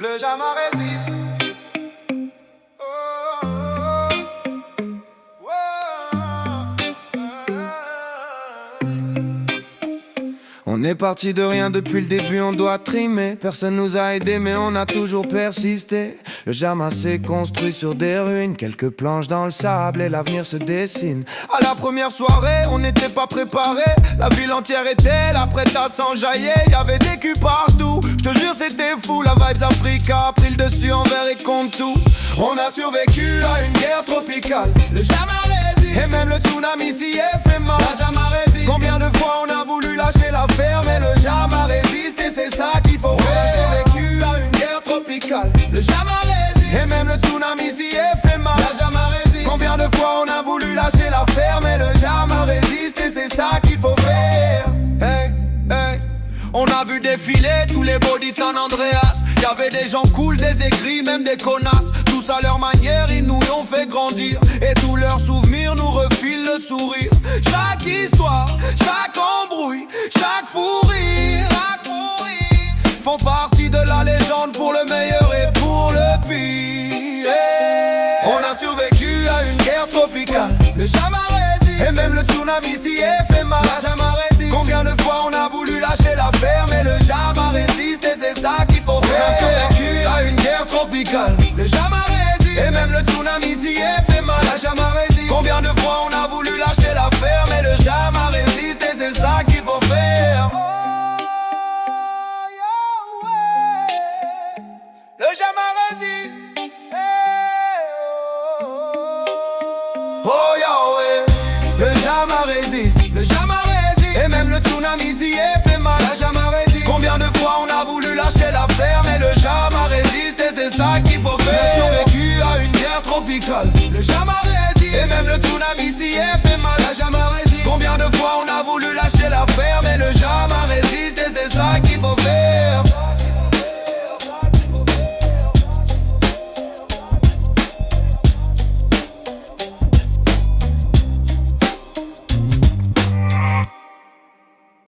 Le Jama résiste. Oh, oh, oh. On est parti de rien depuis le début, on doit trimer. Personne nous a aidés mais on a toujours persisté. Le Jama s'est construit sur des ruines, quelques planches dans le sable et l'avenir se dessine. À la première soirée, on n'était pas préparé. La ville entière était là, prête à s'enjailler. Y'avait des culs partout, je te jure c'était fou. La vibes Africa a pris le dessus envers et contre tout. On a survécu à une guerre tropicale. Le Jama résiste. Et même le tsunami s'y est fait mal. La Jama résiste. Combien de fois on a voulu lâcher l'affaire, mais le Jama résiste et c'est ça qu'il faut faire. On a survécu à une guerre tropicale. Le Jama résiste. Et même le tsunami s'y est fait mal. La Jama résiste. Combien de fois on a voulu lâcher l'affaire, mais le Jama résiste et c'est ça qu'il faut faire. Hey, hey. On a vu défiler tous les bodys de San Andreas. Y'avait des gens cool, des aigris, même des connasses. Tous à leur manière, ils nous ont fait grandir. Et tous leurs souvenirs nous refilent le sourire. Chaque histoire, chaque embrouille, chaque fou rire font partie de la légende pour le meilleur et pour le pire. On a survécu à une guerre tropicale. Le Jama résiste. Et même le tsunami s'y est fait mal. La Jama résiste. Combien de fois on a voulu lâcher l'affaire, mais le Jama résiste et c'est ça qu'il faut faire. On a survécu à une guerre tropicale. Le Jama résiste. Et même le tsunami s'y est fait mal. La Jama résiste. Combien de fois on a voulu lâcher l'affaire, mais le Jama résiste et c'est ça qu'il faut faire. Le Jama résiste. Oh Yahweh, le Jama résiste, le Jama résiste. Et même le tsunami s'y est fait mal. La Jama résiste. Combien de fois on a voulu lâcher l'affaire, mais le Jama résiste et c'est ça qu'il faut faire. On a survécu à une guerre tropicale. Le Jama résiste. Et même le tsunami s'y est fait mal. La Jama résiste. Combien de fois on a voulu lâcher l'affaire, mais le Jama résiste et c'est ça qu'il faut faire.